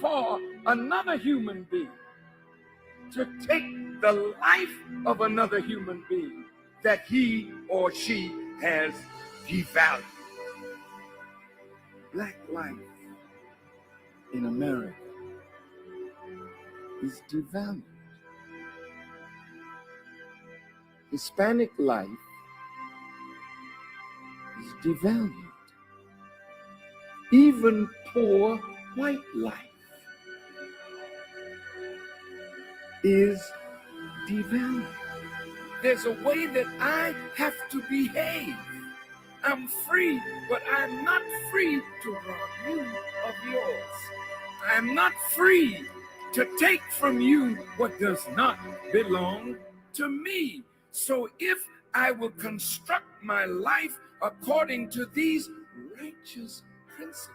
for another human being, to take the life of another human being that he or she has devalued. Black life in America is devalued. Hispanic life is devalued. Even poor white life is devalued. There's a way that I have to behave. I'm free, but I'm not free to rob you of yours. I'm not free to take from you what does not belong to me. So if I will construct my life according to these righteous principles,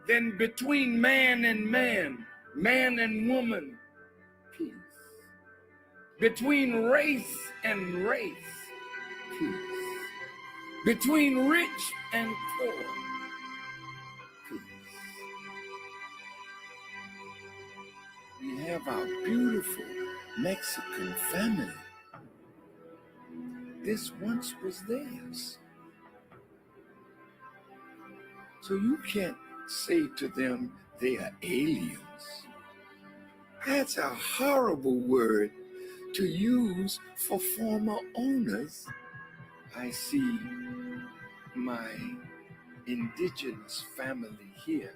then between man and man, man and woman, peace. Between race and race, peace. Between rich and poor, peace. We have our beautiful Mexican family. This once was theirs. So you can't say to them they are aliens. That's a horrible word to use for former owners. I see my indigenous family here.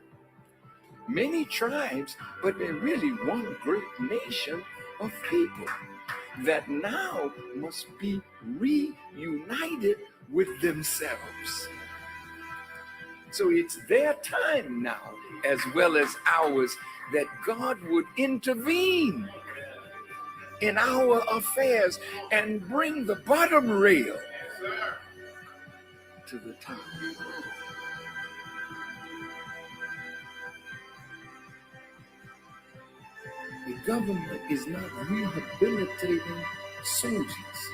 Many tribes, but they're really one great nation of people that now must be reunited with themselves. So it's their time now, as well as ours, that God would intervene in our affairs and bring the bottom rail to the top. The government is not rehabilitating soldiers.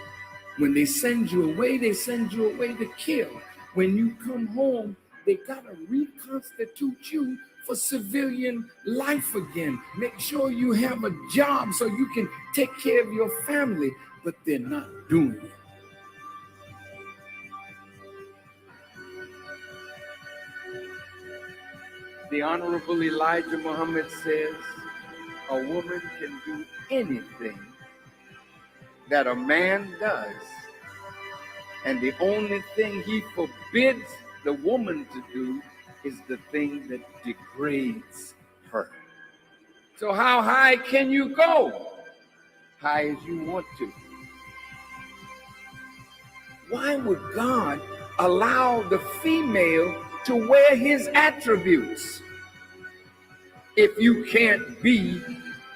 When they send you away to kill. When you come home, they gotta reconstitute you for civilian life again. Make sure you have a job so you can take care of your family, but they're not doing it. The Honorable Elijah Muhammad says, a woman can do anything that a man does, and the only thing he forbids the woman to do is the thing that degrades her. So how high can you go? High as you want to. Why would God allow the female to wear his attributes if you can't be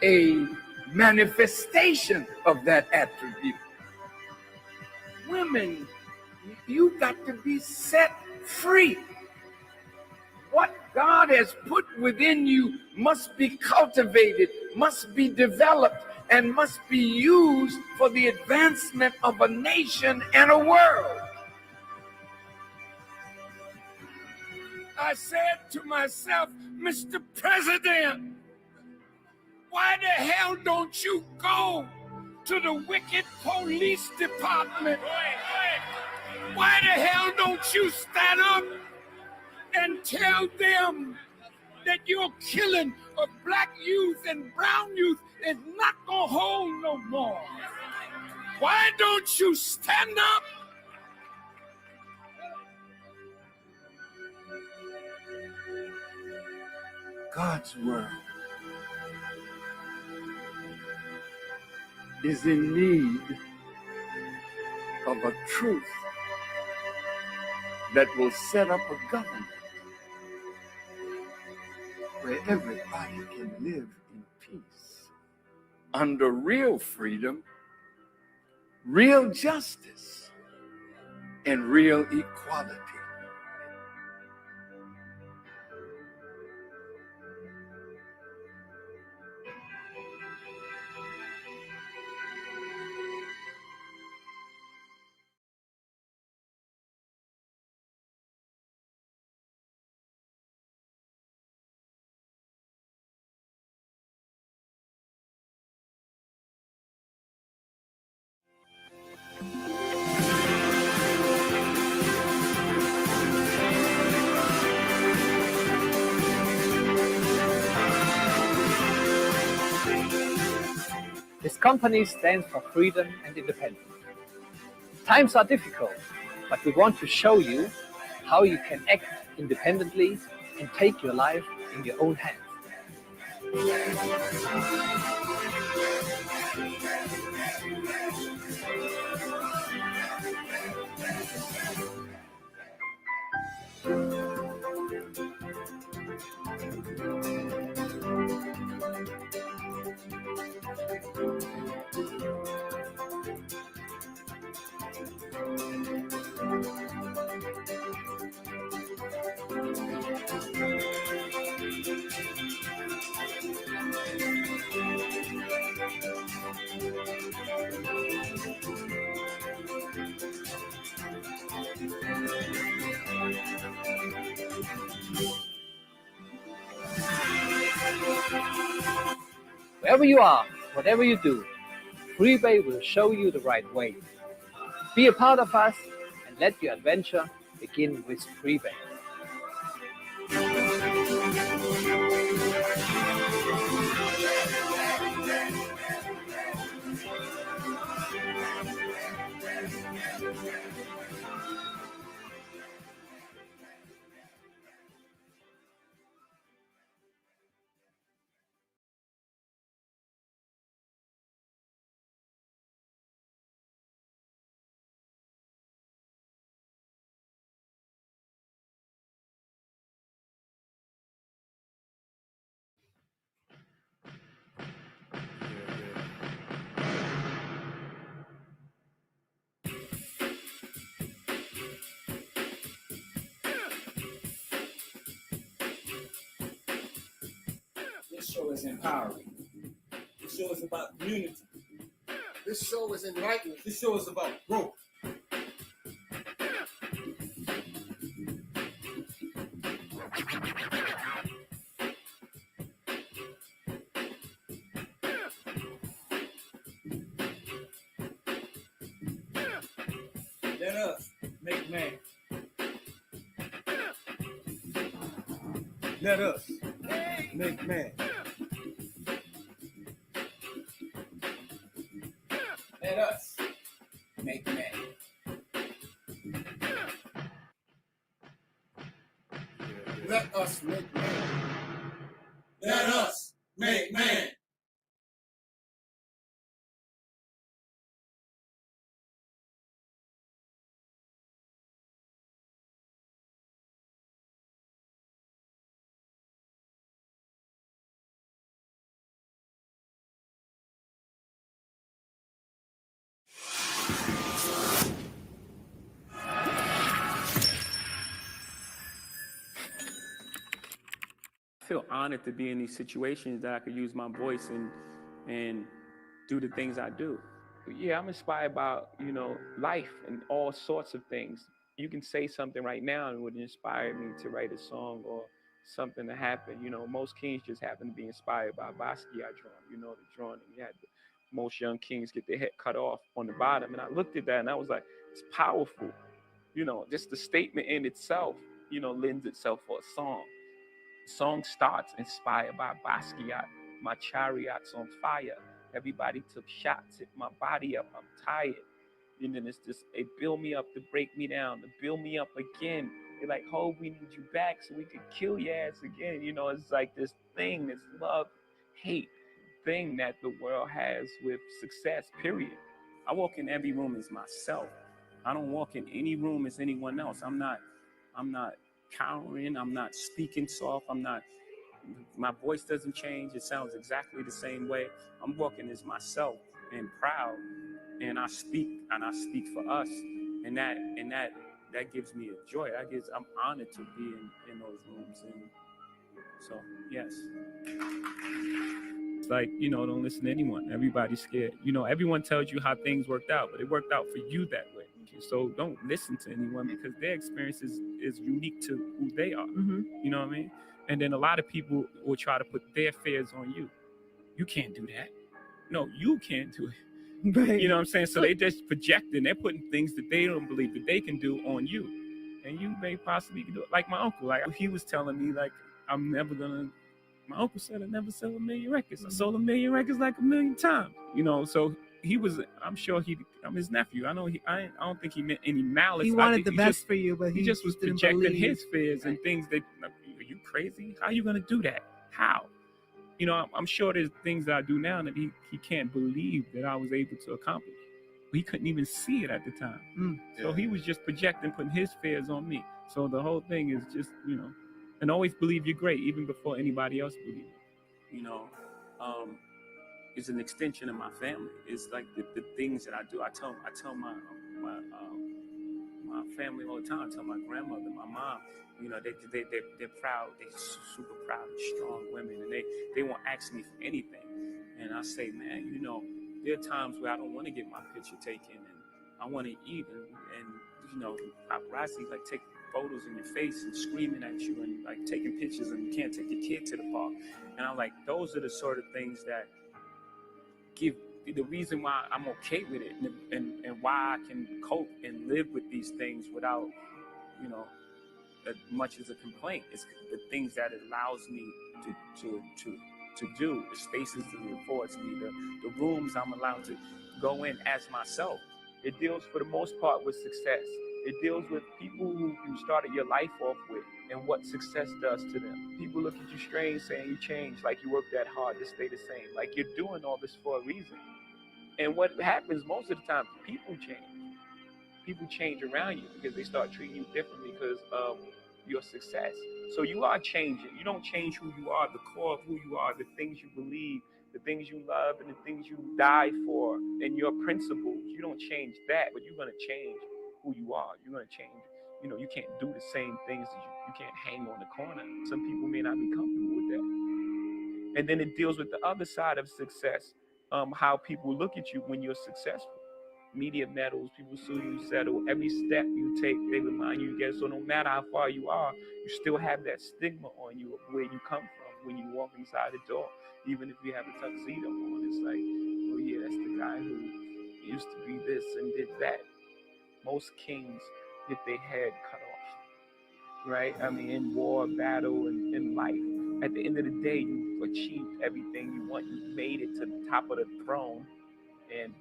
a manifestation of that attribute? Women, you got to be set free. What God has put within you must be cultivated, must be developed, and must be used for the advancement of a nation and a world. I said to myself, Mr. President, why the hell don't you go to the wicked police department? Why the hell don't you stand up and tell them that your killing of black youth and brown youth is not gonna hold no more? Why don't you stand up? God's world is in need of a truth that will set up a government where everybody can live in peace under real freedom, real justice, and real equality. company stands for freedom and independence. Times are difficult, but we want to show you how you can act independently and take your life in your own hands. Wherever you are, whatever you do, Freebay will show you the right way. Be a part of us and let your adventure begin with Freebay. This show is empowering. This show is about community. This show is enlightening. This show is about growth. Let us make man. Let us make man. Let us make man. Let us make man. Let us make man. I feel honored to be in these situations that I could use my voice and do the things I do. Yeah, I'm inspired by, life and all sorts of things. You can say something right now and it would inspire me to write a song or something to happen. Most kings just happen to be inspired by Basquiat drawing, the drawing. You had most young kings get their head cut off on the bottom. And I looked at that and I was like, it's powerful. Just the statement in itself, lends itself for a song. Song starts inspired by Basquiat. My chariot's on fire. Everybody took shots, hit my body up. I'm tired. And then it's just, it build me up to break me down, to build me up again. They're like, oh, we need you back so we could kill your ass again. It's like this thing, this love, hate thing that the world has with success, period. I walk in every room as myself. I don't walk in any room as anyone else. I'm not cowering, I'm not speaking soft, my voice doesn't change, it sounds exactly the same way. I'm walking as myself and proud, and I speak for us, and that gives me a joy. I'm honored to be in those rooms, and so yes. It's like, don't listen to anyone. Everybody's scared. Everyone tells you how things worked out, but it worked out for you that way. So don't listen to anyone because their experience is unique to who they are. Mm-hmm. You know what I mean? And then a lot of people will try to put their fears on you. You can't do that. No, you can't do it. Right. You know what I'm saying? So they just projecting, they're putting things that they don't believe that they can do on you. And you may possibly do it. Like my uncle, he was telling me, I'm never gonna My uncle said I never sold 1 million records. I sold 1 million records like 1 million times. You know, so he was, I'm sure I'm his nephew. I know I don't think he meant any malice. He wanted the best for you, but he just was projecting his fears and things that, are you crazy? How are you going to do that? How? You know, I'm sure there's things that I do now that he can't believe that I was able to accomplish. But he couldn't even see it at the time. So he was just projecting, putting his fears on me. So the whole thing is just, you know, and always believe you're great, even before anybody else believes it. You know, it's an extension of my family. It's like the things that I do. I tell my family all the time. I tell my grandmother, my mom, you know, they're proud. They're super proud and strong women, and they won't ask me for anything. And I say, man, you know, there are times where I don't want to get my picture taken, and I want to eat, and you know, paparazzi like take photos in your face and screaming at you and like taking pictures, and you can't take your kid to the park. And I'm like, those are the sort of things that give the reason why I'm okay with it, and why I can cope and live with these things without, you know, as much as a complaint. It's the things that it allows me to do, the spaces it affords me, the rooms I'm allowed to go in as myself. It deals for the most part with success. It deals with people who you started your life off with and what success does to them. People look at you strange saying you changed, like you worked that hard to stay the same, like you're doing all this for a reason. And what happens most of the time, people change. People change around you because they start treating you differently because of your success. So you are changing. You don't change who you are, the core of who you are, the things you believe, the things you love, and the things you die for, and your principles. You don't change that, but you're going to change who you are. You're going to change. You know, you can't do the same things that you can't hang on the corner. Some people may not be comfortable with that. And then it deals with the other side of success, how people look at you when you're successful. Media medals, people sue you, settle. Every step you take, they remind you again. So no matter how far you are, you still have that stigma on you of where you come from when you walk inside the door. Even if you have a tuxedo on, it's like, oh yeah, that's the guy who used to be this and did that. Most kings get their head cut off, right? I mean, in war, battle, and in life. At the end of the day, you've achieved everything you want. You made it to the top of the throne, and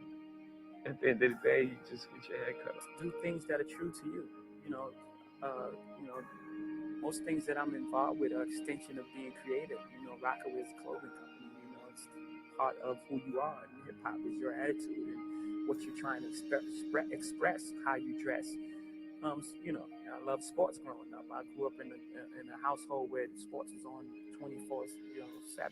at the end of the day, you just get your head cut off. Do things that are true to you. You know, most things that I'm involved with are extension of being creative. You know, Rockaway's clothing company. You know, it's part of who you are. And hip hop is your attitude and what you're trying to express, how you dress. You know, I love sports growing up. I grew up in a household where sports is on 24/7.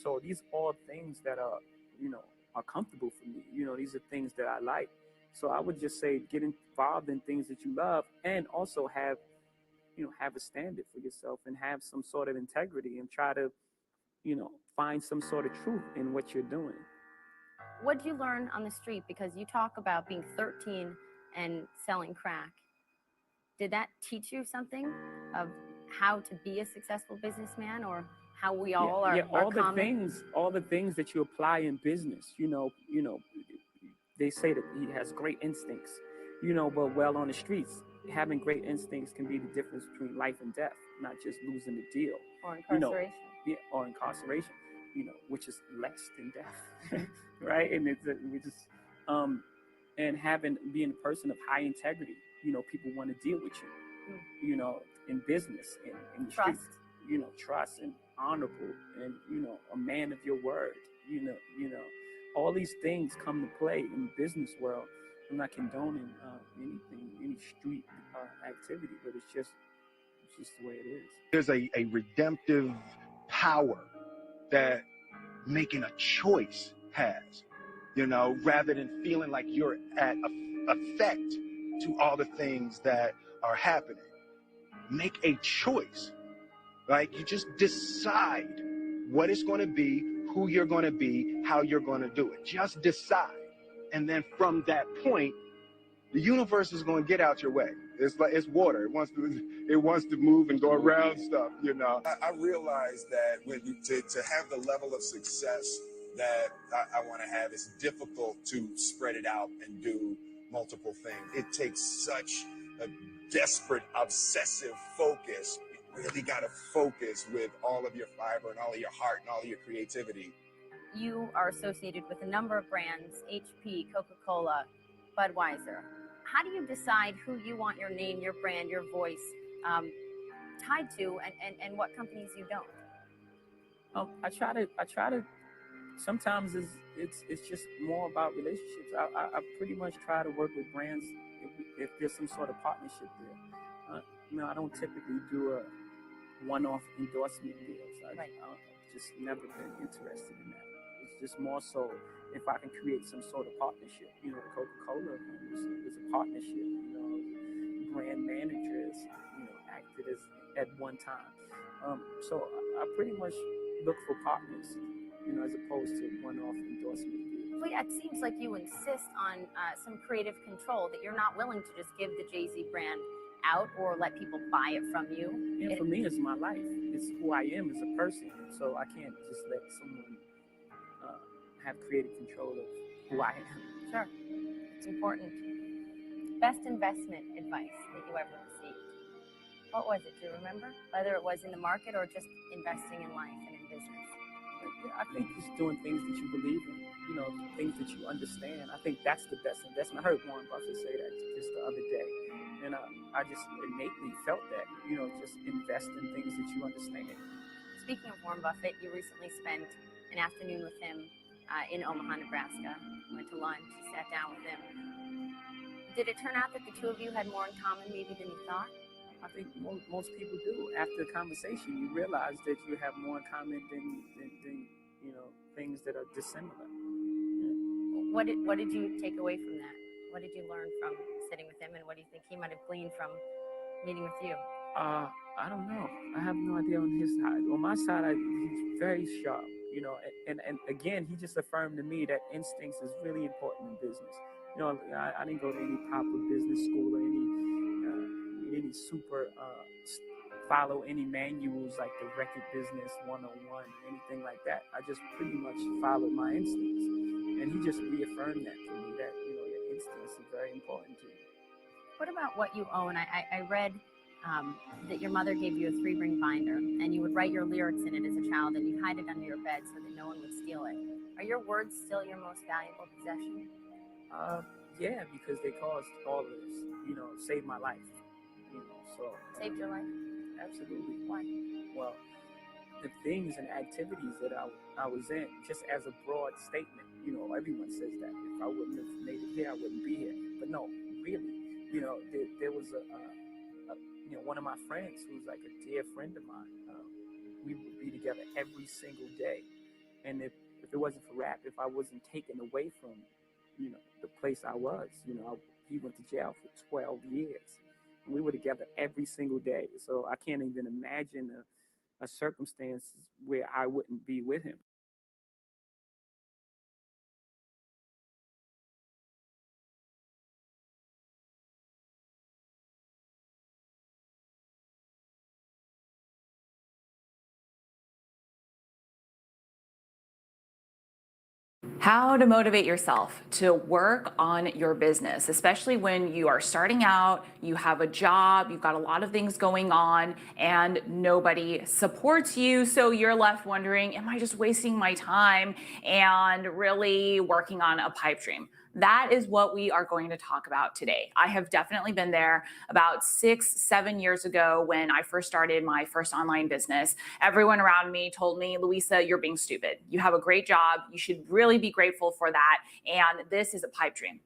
So these are all things that are, you know, are comfortable for me. You know, these are things that I like. So I would just say get involved in things that you love, and also have a standard for yourself and have some sort of integrity, and try to, you know, find some sort of truth in what you're doing. What did you learn on the street? Because you talk about being 13 and selling crack. Did that teach you something of how to be a successful businessman, or how we all are all common? all the things that you apply in business, you know, they say that he has great instincts, you know, but well, on the streets, having great instincts can be the difference between life and death, not just losing the deal. Or incarceration. You know, or incarceration, you know, which is less than death, right? And and being a person of high integrity, you know, people want to deal with you, you know, in business, in the Trust. streets, you know, trust and honorable, and, you know, a man of your word, you know, all these things come to play in the business world. I'm not condoning any street activity, but it's just the way it is. There's a redemptive power that making a choice has, you know, rather than feeling like you're at effect to all the things that are happening. Make a choice. Like, you just decide what it's going to be, who you're going to be, how you're going to do it. Just decide. And then from that point, the universe is going to get out your way. It's like, it's water. It wants to move and go around stuff, you know. I realize that when to have the level of success that I want to have, it's difficult to spread it out and do multiple things. It takes such a desperate, obsessive focus really got to focus with all of your fiber and all of your heart and all of your creativity. You are associated with a number of brands, HP, Coca-Cola, Budweiser. How do you decide who you want your name, your brand, your voice tied to, and what companies you don't? I try to. Sometimes it's just more about relationships. I pretty much try to work with brands if there's some sort of partnership there. I don't typically do a one-off endorsement deals. I've just never been interested in that. It's just more so if I can create some sort of partnership. Coca-Cola is a partnership. Brand managers, acted as at one time. So I pretty much look for partners, as opposed to one-off endorsement deals. Well, yeah, it seems like you insist on some creative control, that you're not willing to just give the Jay-Z brand out or let people buy it from you. And for me, it's my life. It's who I am as a person. So I can't just let someone have creative control of who I am. Sure, it's important. Best investment advice that you ever received? What was it? Do you remember? Whether it was in the market or just investing in life and in business? I think just doing things that you believe in, things that you understand. I think that's the best investment. I heard Warren Buffett say that just the other day. And I just innately felt that, just invest in things that you understand. Speaking of Warren Buffett, you recently spent an afternoon with him in Omaha, Nebraska. Went to lunch, sat down with him. Did it turn out that the two of you had more in common maybe than you thought? I think most people do. After the conversation, you realize that you have more in common than things that are dissimilar. Yeah. What did you take away from that? What did you learn from sitting with him, and what do you think he might have gleaned from meeting with you? I don't know. I have no idea on his side. On my side, he's very sharp, and again, he just affirmed to me that instincts is really important in business. I didn't go to any proper business school or any super follow any manuals like the Record Business 101 or anything like that. I just pretty much followed my instincts, and he just reaffirmed that to me, that your instincts are very important to you. What about what you own? I read that your mother gave you a 3-ring binder, and you would write your lyrics in it as a child, and you hide it under your bed so that no one would steal it. Are your words still your most valuable possession? Yeah, because they caused all of this, saved my life. So saved your life? Absolutely. Why? Well, the things and activities that I was in, just as a broad statement, everyone says that. If I wouldn't have made it here, I wouldn't be here. But no, really, there was one of my friends who's like a dear friend of mine. We would be together every single day, and if it wasn't for rap, if I wasn't taken away from, the place I was, he went to jail for 12 years. We were together every single day. So I can't even imagine a circumstance where I wouldn't be with him. How to motivate yourself to work on your business, especially when you are starting out, you have a job, you've got a lot of things going on, and nobody supports you. So you're left wondering, am I just wasting my time and really working on a pipe dream? That is what we are going to talk about today. I have definitely been there about 6-7 years ago when I first started my first online business. Everyone around me told me, Louisa, you're being stupid. You have a great job. You should really be grateful for that. And this is a pipe dream.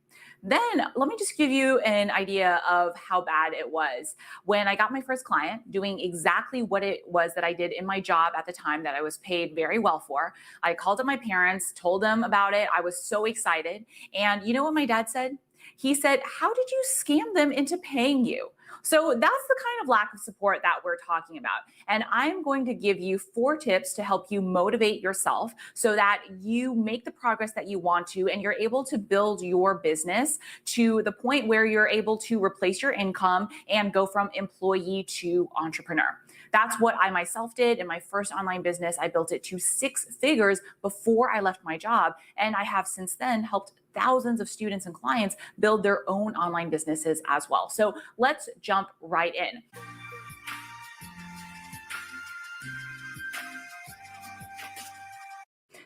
Then let me just give you an idea of how bad it was. When I got my first client doing exactly what it was that I did in my job at the time that I was paid very well for, I called up my parents, told them about it. I was so excited. And you know what my dad said? He said, how did you scam them into paying you? So that's the kind of lack of support that we're talking about. And I'm going to give you 4 tips to help you motivate yourself so that you make the progress that you want to, and you're able to build your business to the point where you're able to replace your income and go from employee to entrepreneur. That's what I myself did in my first online business. I built it to 6 figures before I left my job. And I have since then helped thousands of students and clients build their own online businesses as well. So let's jump right in.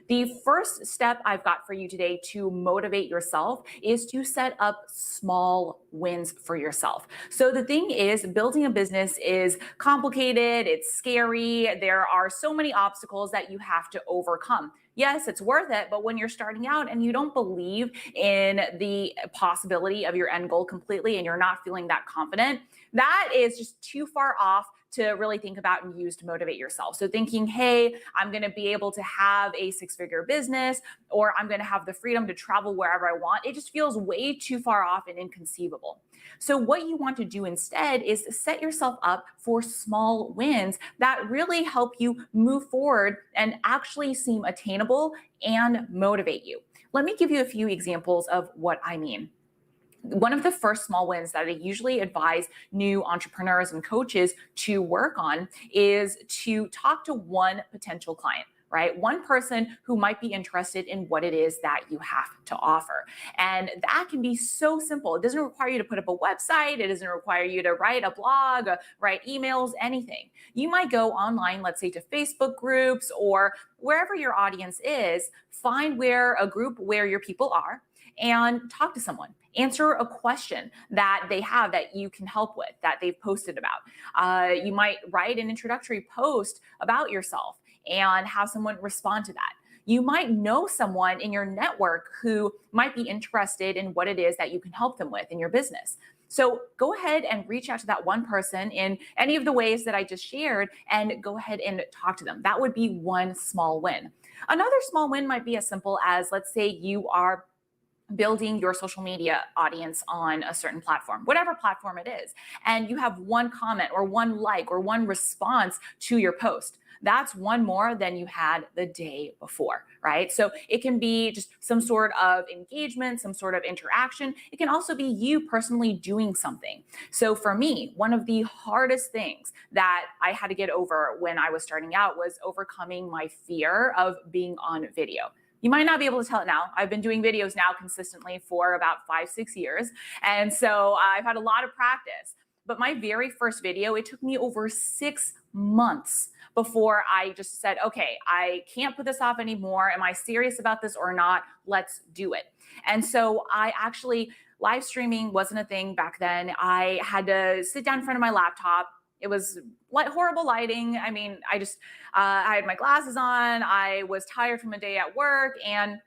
The first step I've got for you today to motivate yourself is to set up small wins for yourself. So the thing is, building a business is complicated, it's scary, there are so many obstacles that you have to overcome. Yes, it's worth it, but when you're starting out and you don't believe in the possibility of your end goal completely and you're not feeling that confident, that is just too far off to really think about and use to motivate yourself. So thinking, hey, I'm going to be able to have a 6-figure business, or I'm going to have the freedom to travel wherever I want, it just feels way too far off and inconceivable. So what you want to do instead is set yourself up for small wins that really help you move forward and actually seem attainable and motivate you. Let me give you a few examples of what I mean. One of the first small wins that I usually advise new entrepreneurs and coaches to work on is to talk to one potential client, right? One person who might be interested in what it is that you have to offer. And that can be so simple. It doesn't require you to put up a website. It doesn't require you to write a blog, write emails, anything. You might go online, let's say to Facebook groups or wherever your audience is, find a group where your people are, and talk to someone. Answer a question that they have that you can help with, that they've posted about. You might write an introductory post about yourself and have someone respond to that. You might know someone in your network who might be interested in what it is that you can help them with in your business. So go ahead and reach out to that one person in any of the ways that I just shared and go ahead and talk to them. That would be one small win. Another small win might be as simple as, let's say you are building your social media audience on a certain platform, whatever platform it is, and you have one comment or one like or one response to your post. That's one more than you had the day before, right? So it can be just some sort of engagement, some sort of interaction. It can also be you personally doing something. So for me, one of the hardest things that I had to get over when I was starting out was overcoming my fear of being on video. You might not be able to tell it now. I've been doing videos now consistently for about 5-6 years. And so I've had a lot of practice. But my very first video, it took me over 6 months before I just said, okay, I can't put this off anymore. Am I serious about this or not? Let's do it. And so live streaming wasn't a thing back then. I had to sit down in front of my laptop. It was horrible lighting. I mean, I had my glasses on. I was tired from a day at work, and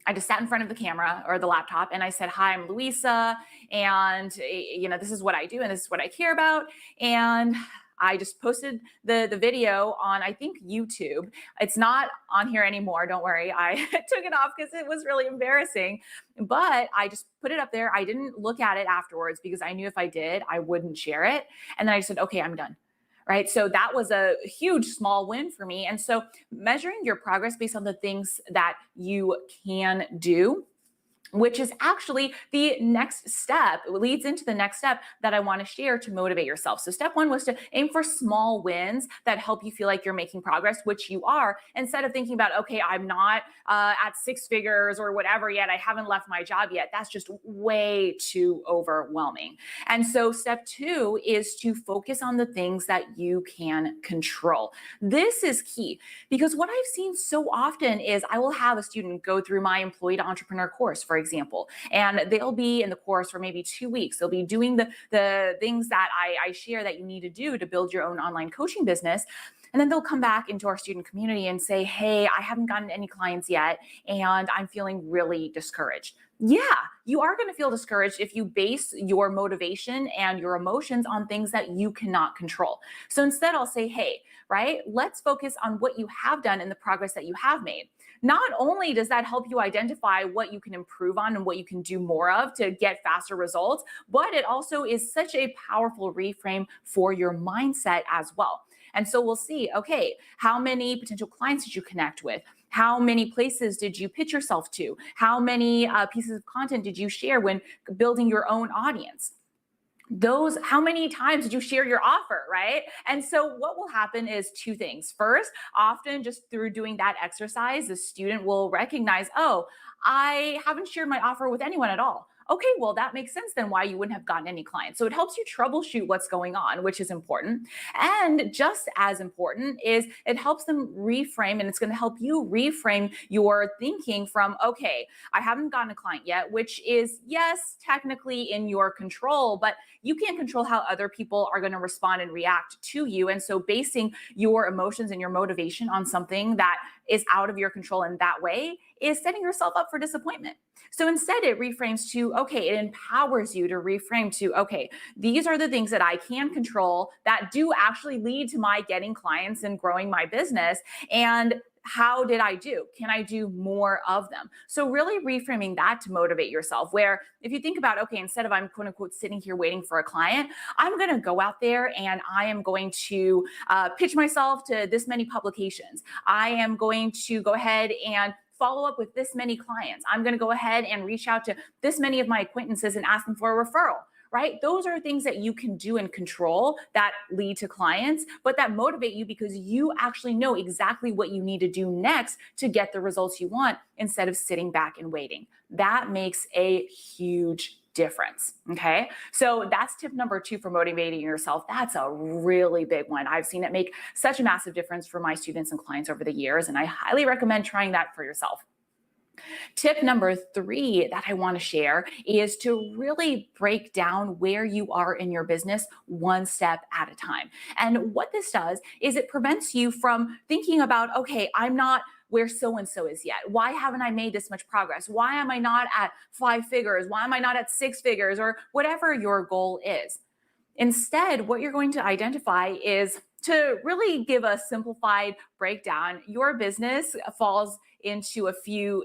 I just sat in front of the camera or the laptop and I said, hi, I'm Louisa. And, this is what I do and this is what I care about. And I just posted the video on, I think, YouTube. It's not on here anymore. Don't worry. I took it off because it was really embarrassing. But I just put it up there. I didn't look at it afterwards because I knew if I did, I wouldn't share it. And then I said, okay, I'm done. Right. So that was a huge small win for me. And so measuring your progress based on the things that you can do, which is actually the next step. It leads into the next step that I want to share to motivate yourself. So step one was to aim for small wins that help you feel like you're making progress, which you are, instead of thinking about, okay, I'm not at 6 figures or whatever yet. I haven't left my job yet. That's just way too overwhelming. And so step two is to focus on the things that you can control. This is key because what I've seen so often is I will have a student go through my Employee to Entrepreneur course, for example, and they'll be in the course for maybe 2 weeks. They'll be doing the things that I share that you need to do to build your own online coaching business. And then they'll come back into our student community and say, hey, I haven't gotten any clients yet, and I'm feeling really discouraged. Yeah, you are going to feel discouraged if you base your motivation and your emotions on things that you cannot control. So instead, I'll say, hey, right, let's focus on what you have done and the progress that you have made. Not only does that help you identify what you can improve on and what you can do more of to get faster results, but it also is such a powerful reframe for your mindset as well. And so we'll see, okay, how many potential clients did you connect with? How many places did you pitch yourself to? How many pieces of content did you share when building your own audience? How many times did you share your offer, right? And so what will happen is 2 things. First, often just through doing that exercise, the student will recognize, oh, I haven't shared my offer with anyone at all. okay, well, that makes sense then why you wouldn't have gotten any clients. So it helps you troubleshoot what's going on, which is important. And just as important is it helps them reframe, and it's going to help you reframe your thinking from, okay, I haven't gotten a client yet, which is, yes, technically in your control, but you can't control how other people are going to respond and react to you. And so basing your emotions and your motivation on something that is out of your control in that way is setting yourself up for disappointment. So instead, it reframes to, okay, it empowers you to reframe to, okay, these are the things that I can control that do actually lead to my getting clients and growing my business. And how did I do? Can I do more of them? So really reframing that to motivate yourself, where if you think about, okay, instead of I'm quote unquote sitting here waiting for a client, I'm going to go out there and I am going to pitch myself to this many publications. I am going to go ahead and follow up with this many clients. I'm going to go ahead and reach out to this many of my acquaintances and ask them for a referral. Right? Those are things that you can do and control that lead to clients, but that motivate you because you actually know exactly what you need to do next to get the results you want instead of sitting back and waiting. That makes a huge difference. Okay. So that's tip number 2 for motivating yourself. That's a really big one. I've seen it make such a massive difference for my students and clients over the years, and I highly recommend trying that for yourself. Tip number 3 that I want to share is to really break down where you are in your business one step at a time. And what this does is it prevents you from thinking about, okay, I'm not where so-and-so is yet. Why haven't I made this much progress? Why am I not at 5 figures? Why am I not at 6 figures? Or whatever your goal is. Instead, what you're going to identify is to really give a simplified breakdown. Your business falls into a few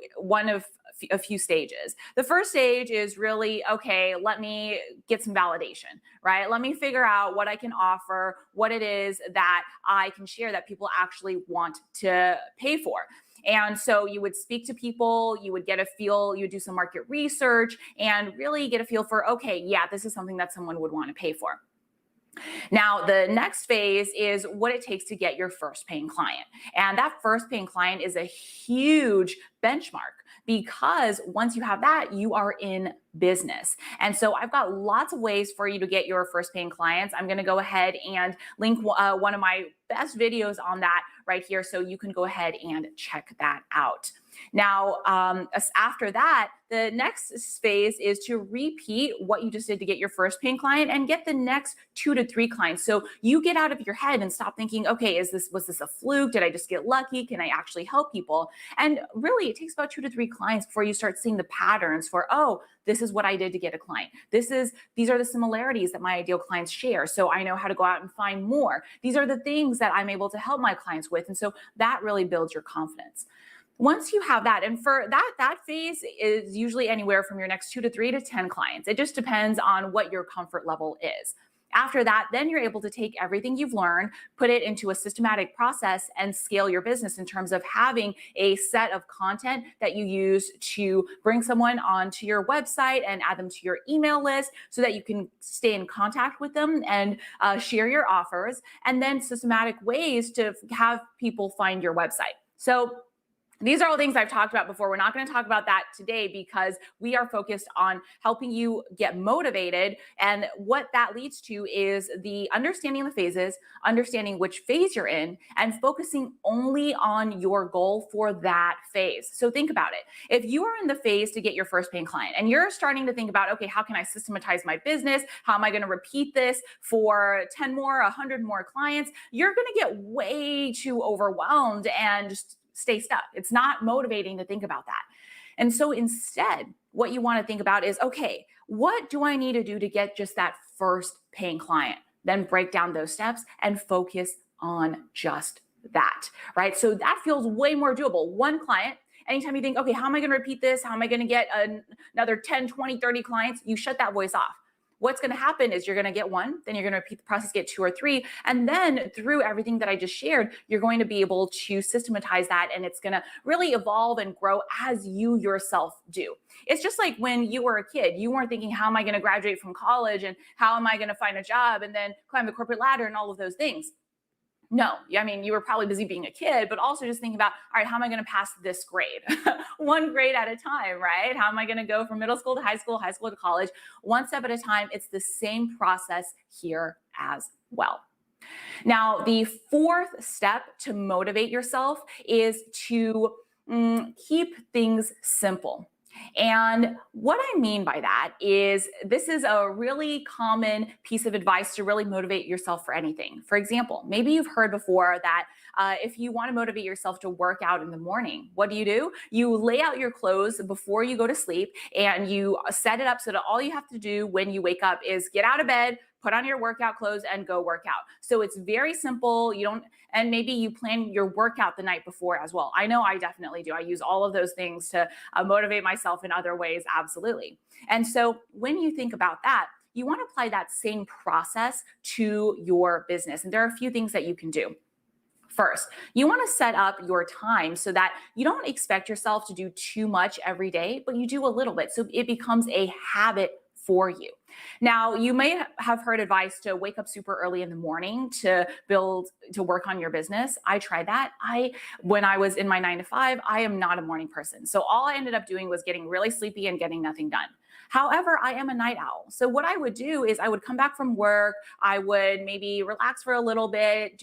stages. The first stage is really, okay, let me get some validation, right? Let me figure out what I can offer, what it is that I can share that people actually want to pay for. And so you would speak to people, you would get a feel, you would do some market research and really get a feel for, okay, yeah, this is something that someone would want to pay for. Now, the next phase is what it takes to get your first paying client. And that first paying client is a huge benchmark because once you have that, you are in business. And so I've got lots of ways for you to get your first paying clients. I'm going to go ahead and link one of my best videos on that right here, so you can go ahead and check that out. Now, after that, the next phase is to repeat what you just did to get your first paying client and get the next 2 to 3 clients. So you get out of your head and stop thinking, okay, was this a fluke? Did I just get lucky? Can I actually help people? And really, it takes about 2 to 3 clients before you start seeing the patterns for, oh, this is what I did to get a client. These are the similarities that my ideal clients share. So I know how to go out and find more. These are the things that I'm able to help my clients with. And so that really builds your confidence. Once you have that, and for that phase is usually anywhere from your next 2 to 3 to 10 clients. It just depends on what your comfort level is. After that, then you're able to take everything you've learned, put it into a systematic process and scale your business in terms of having a set of content that you use to bring someone onto your website and add them to your email list so that you can stay in contact with them and share your offers, and then systematic ways to have people find your website. So these are all things I've talked about before. We're not going to talk about that today because we are focused on helping you get motivated. And what that leads to is the understanding the phases, understanding which phase you're in, and focusing only on your goal for that phase. So think about it. If you are in the phase to get your first paying client and you're starting to think about, okay, how can I systematize my business? How am I going to repeat this for 10 more, 100 more clients? You're going to get way too overwhelmed and just stay stuck. It's not motivating to think about that. And so instead, what you want to think about is, okay, what do I need to do to get just that first paying client? Then break down those steps and focus on just that, right? So that feels way more doable. One client, anytime you think, okay, how am I going to repeat this? How am I going to get another 10, 20, 30 clients? You shut that voice off. What's going to happen is you're going to get 1, then you're going to repeat the process, get 2 or 3. And then through everything that I just shared, you're going to be able to systematize that. And it's going to really evolve and grow as you yourself do. It's just like when you were a kid, you weren't thinking, how am I going to graduate from college? And how am I going to find a job and then climb the corporate ladder and all of those things? No, I mean, you were probably busy being a kid, but also just thinking about, all right, how am I going to pass this grade? One grade at a time, right? How am I going to go from middle school to high school to college? One step at a time. It's the same process here as well. Now, the fourth step to motivate yourself is to keep things simple. And what I mean by that is this is a really common piece of advice to really motivate yourself for anything. For example, maybe you've heard before that if you want to motivate yourself to work out in the morning, what do? You lay out your clothes before you go to sleep and you set it up so that all you have to do when you wake up is get out of bed, put on your workout clothes and go work out. So it's very simple. And maybe you plan your workout the night before as well. I know I definitely do. I use all of those things to motivate myself in other ways. Absolutely. And so when you think about that, you want to apply that same process to your business. And there are a few things that you can do. First, you want to set up your time so that you don't expect yourself to do too much every day, but you do a little bit. So it becomes a habit for you. Now, you may have heard advice to wake up super early in the morning to work on your business. I tried that. When I was in my 9 to 5, I am not a morning person. So all I ended up doing was getting really sleepy and getting nothing done. However, I am a night owl. So what I would do is I would come back from work. I would maybe relax for a little bit,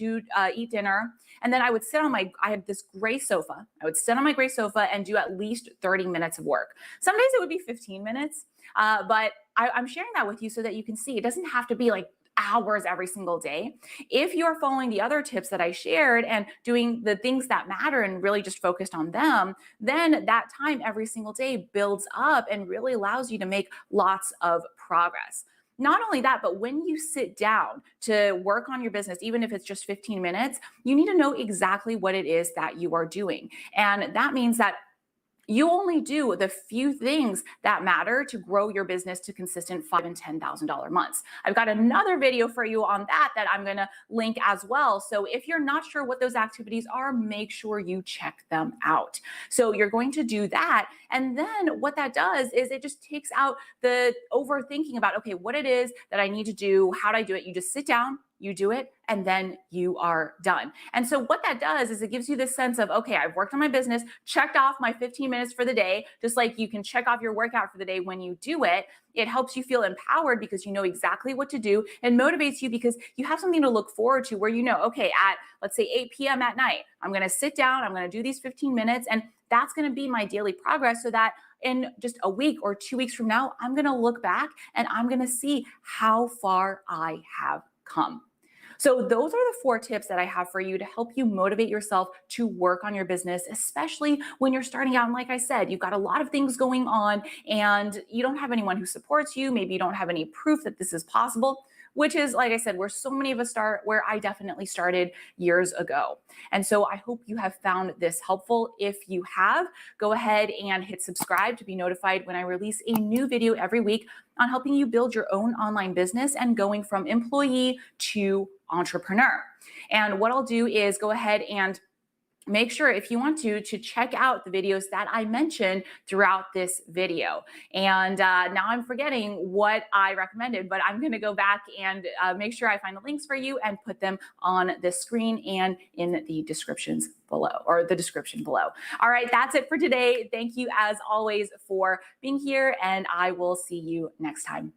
eat dinner. And then I would I had this gray sofa. I would sit on my gray sofa and do at least 30 minutes of work. Some days it would be 15 minutes, but I'm sharing that with you so that you can see it doesn't have to be like hours every single day. If you're following the other tips that I shared and doing the things that matter and really just focused on them, then that time every single day builds up and really allows you to make lots of progress. Not only that, but when you sit down to work on your business, even if it's just 15 minutes, you need to know exactly what it is that you are doing. And that means that you only do the few things that matter to grow your business to consistent $5,000 and $10,000 months. I've got another video for you on that I'm going to link as well. So if you're not sure what those activities are, make sure you check them out. So you're going to do that. And then what that does is it just takes out the overthinking about, okay, what it is that I need to do, how do I do it? You just sit down, you do it, and then you are done. And so what that does is it gives you this sense of, okay, I've worked on my business, checked off my 15 minutes for the day, just like you can check off your workout for the day when you do it. It helps you feel empowered because you know exactly what to do, and motivates you because you have something to look forward to where you know, okay, at let's say 8 p.m. at night, I'm going to sit down, I'm going to do these 15 minutes, and that's going to be my daily progress so that in just a week or 2 weeks from now, I'm going to look back and I'm going to see how far I have come. So those are the 4 tips that I have for you to help you motivate yourself to work on your business, especially when you're starting out. And like I said, you've got a lot of things going on and you don't have anyone who supports you. Maybe you don't have any proof that this is possible, which is, like I said, where so many of us start, where I definitely started years ago. And so I hope you have found this helpful. If you have, go ahead and hit subscribe to be notified when I release a new video every week on helping you build your own online business and going from employee to entrepreneur. And what I'll do is go ahead and make sure, if you want to check out the videos that I mentioned throughout this video. And now I'm forgetting what I recommended, but I'm going to go back and make sure I find the links for you and put them on the screen and in the descriptions below, or the description below. All right, that's it for today. Thank you as always for being here, and I will see you next time.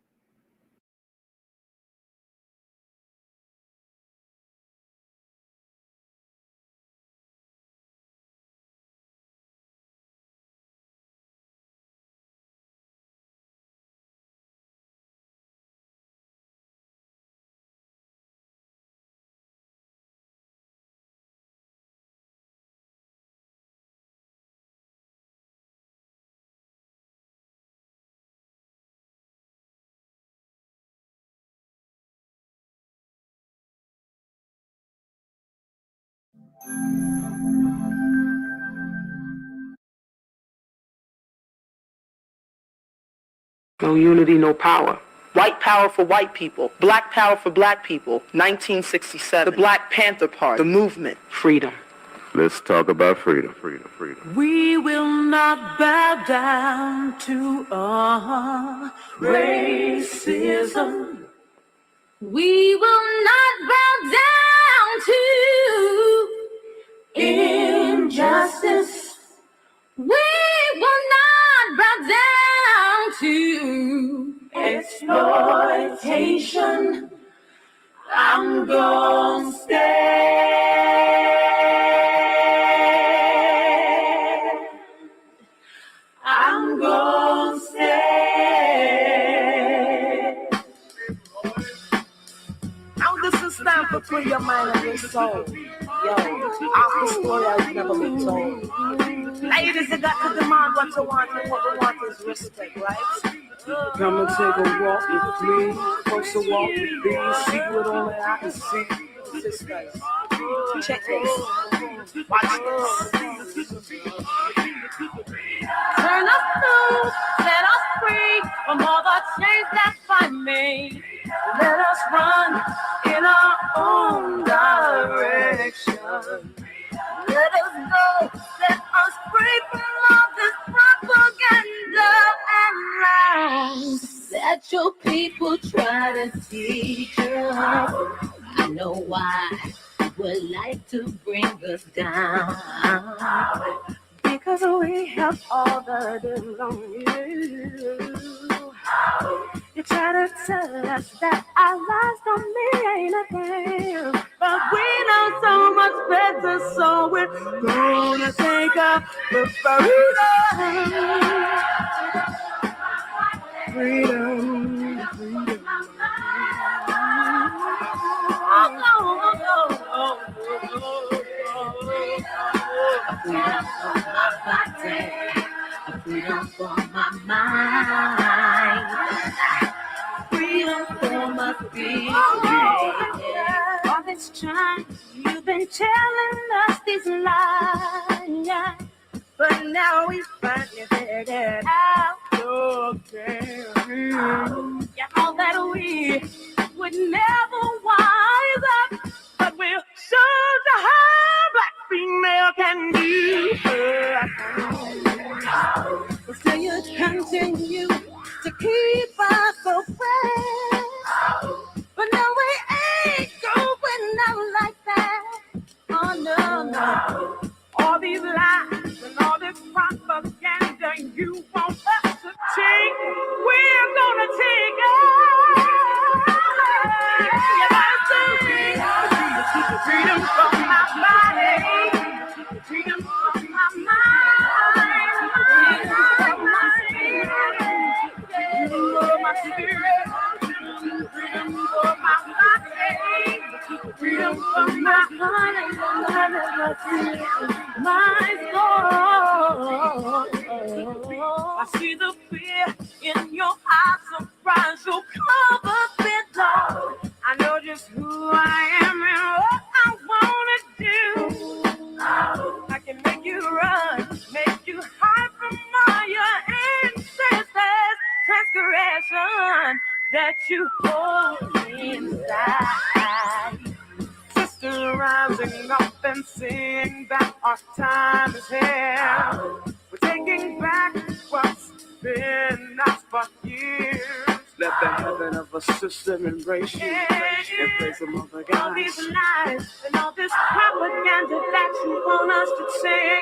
No unity, no power. White power for white people. Black power for black people. 1967. The Black Panther Party. The movement. Freedom. Let's talk about freedom. We will not bow down to racism. We will not bow down to to exploitation, I'm gonna stand. I'm gonna stand. Now this is time to free your mind and your soul. Yo, half the story has never been told. Ladies, you got to demand what you want, and what we want is respect, right? Come and take a walk with me, closer walk with me, see what only I can see. Sisters, check this. Watch this. Turn us loose, set us free from all the chains that bind me. Let us run in our own direction. Let us go, set us free from all this propaganda and lies that your people try to teach us. I know why you would like to bring us down, because we have all the deals on you. You try to tell us that our lives don't mean a thing, but we know so much better, so we're gonna take up the freedom. Freedom for my body, freedom for my mind, freedom for my spirit. All this time you've been telling us these lies, but now we finally figured it out. Okay. You know that we would never wise up, but we'll show you how black female can do. So you continue to keep us oppressed, but no, we ain't going out like that. Oh no. All these lies and all this propaganda you want us to take, we're gonna take it. You gotta take freedom from my body, freedom from my mind, freedom for my spirit, freedom for my body, freedom for my heart, my soul. I see the fear in your eyes, surprise, so cover it all. I know just who I am and what I wanna do. I can make you run, make you hide from all your ancestors' transgression that you hold inside. Sister rising up and sing that our time is here. We're taking back what's been ours for years. Let the heaven of a system embrace you and praise the mother God. All these lies and all this propaganda that you want us to say,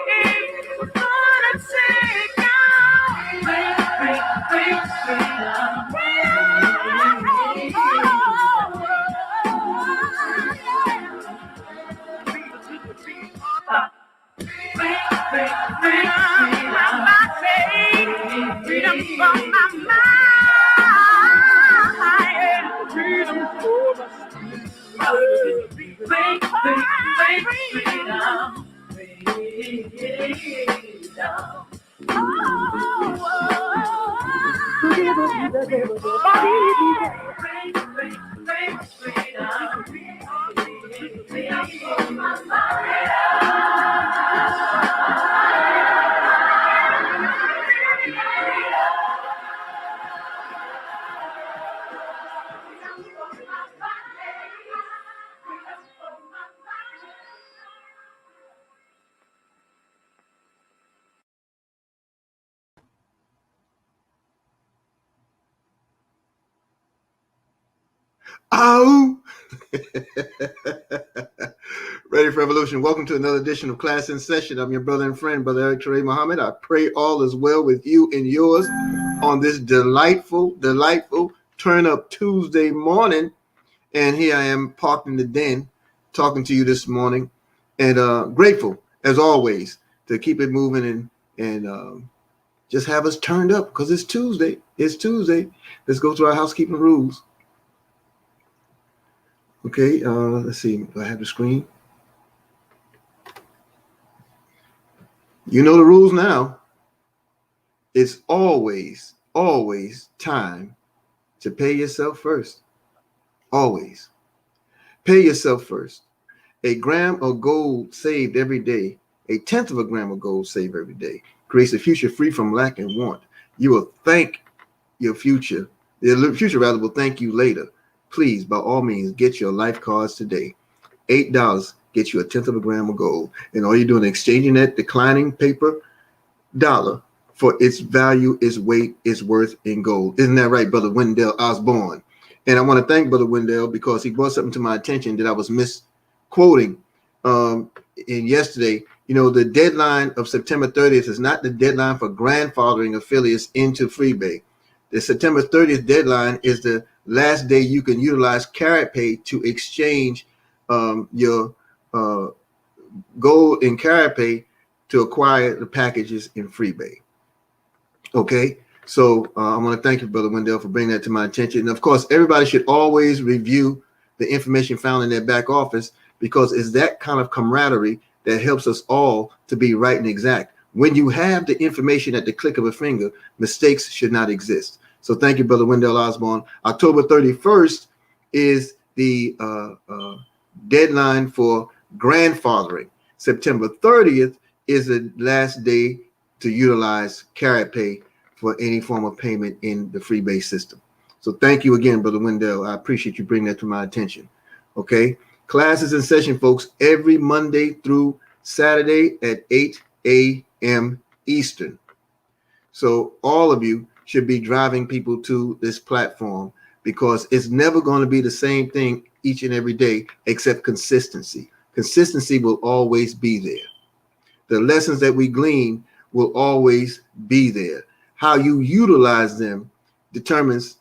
we're gonna take out. Freedom from my mind, freedom for my Oh, ready for evolution. Welcome to another edition of Class in Session. I'm your brother and friend, Brother Eric Teray Muhammad. I pray all is well with you and yours. on this delightful Turn Up Tuesday morning. And here I am parked in the den talking to you this morning, and grateful as always to keep it moving and just have us turned up because it's Tuesday. It's Tuesday. Let's go through our housekeeping rules. Okay, let's see. Do I have the screen? You know the rules now. It's always time to pay yourself first. Always. Pay yourself first. A gram of gold saved every day, a tenth of a gram of gold saved every day, creates a future free from lack and want. You will thank your future. The future rather will thank you later. Please, by all means, get your life cards today. $8 gets you a tenth of a gram of gold. And all you're doing is exchanging that declining paper dollar for its value, its weight, its worth in gold. Isn't that right, Brother Wendell Osborne? And I want to thank Brother Wendell because he brought something to my attention that I was misquoting in yesterday. You know, the deadline of September 30th is not the deadline for grandfathering affiliates into Freebay. The September 30th deadline is the last day you can utilize Carrot Pay to exchange your gold in Carrot Pay to acquire the packages in Freebay. Okay, so I want to thank you, Brother Wendell, for bringing that to my attention. And of course, everybody should always review the information found in their back office because it's that kind of camaraderie that helps us all to be right and exact. When you have the information at the click of a finger, mistakes should not exist. So thank you, Brother Wendell Osborne. October 31st is the deadline for grandfathering. September 30th is the last day to utilize Carrot Pay for any form of payment in the Freebay system. So thank you again, Brother Wendell. I appreciate you bringing that to my attention. Okay. Classes in session, folks, every Monday through Saturday at 8 a.m. Eastern. So all of you should be driving people to this platform because it's never going to be the same thing each and every day except consistency. Consistency will always be there. The lessons that we glean will always be there. How you utilize them determines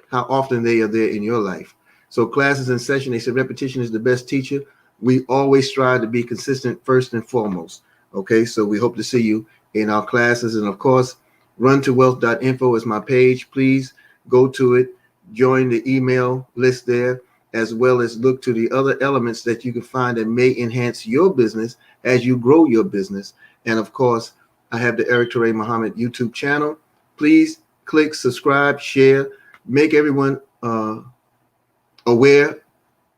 how often they are there in your life. So classes in session, they say repetition is the best teacher. We always strive to be consistent first and foremost. Okay, so we hope to see you in our classes. And of course, runtowealth.info is my page. Please go to it, join the email list there, as well as look to the other elements that you can find that may enhance your business as you grow your business. And of course, I have the Eric Toure Muhammad YouTube channel. Please click, subscribe, share, make everyone aware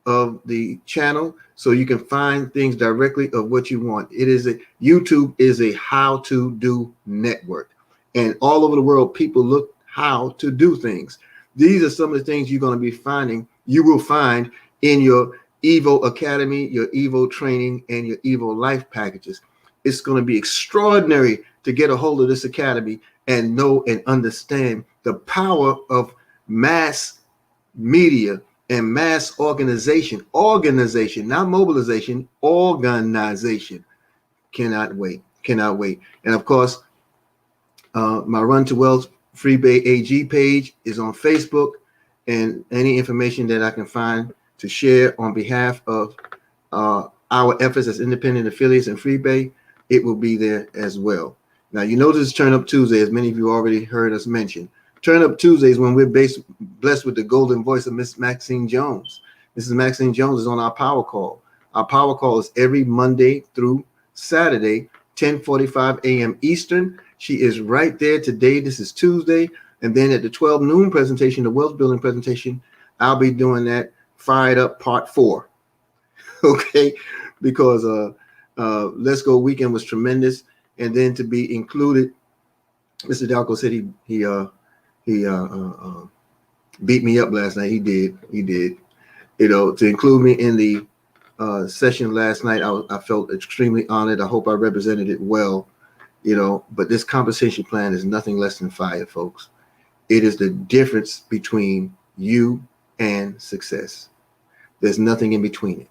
of the channel so you can find things directly of what you want. YouTube is a how-to-do network. And all over the world, people look how to do things. These are some of the things you're going to be finding, you will find in your Evo Academy, your Evo training, and your Evo Life packages. It's going to be extraordinary to get a hold of this academy and know and understand the power of mass media and mass organization, not mobilization, organization. Cannot wait. And of course, my Run to Wealth Freebay AG page is on Facebook, and any information that I can find to share on behalf of our efforts as independent affiliates in Freebay, it will be there as well. Now, you know this is Turn Up Tuesday, as many of you already heard us mention. Turn Up Tuesdays when we're blessed with the golden voice of Miss Maxine Jones. Mrs. Maxine Jones is on our power call. Our power call is every Monday through Saturday, 10:45 a.m. Eastern. She is right there today. This is Tuesday. And then at the 12 noon presentation, the wealth building presentation, I'll be doing that Fired Up Part 4. Okay, because Let's Go weekend was tremendous. And then to be included, Mr. Dalco said he beat me up last night. He did. You know, to include me in the session last night, I felt extremely honored. I hope I represented it well. You know, but this compensation plan is nothing less than fire, folks. It is the difference between you and success. There's nothing in between it.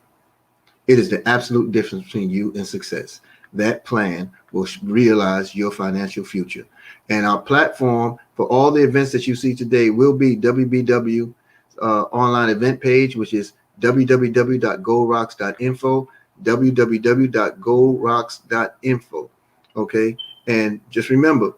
It is the absolute difference between you and success. that plan will realize your financial future. And our platform for all the events that you see today will be WBW online event page, which is www.goldrocks.info, www.goldrocks.info. Okay. And just remember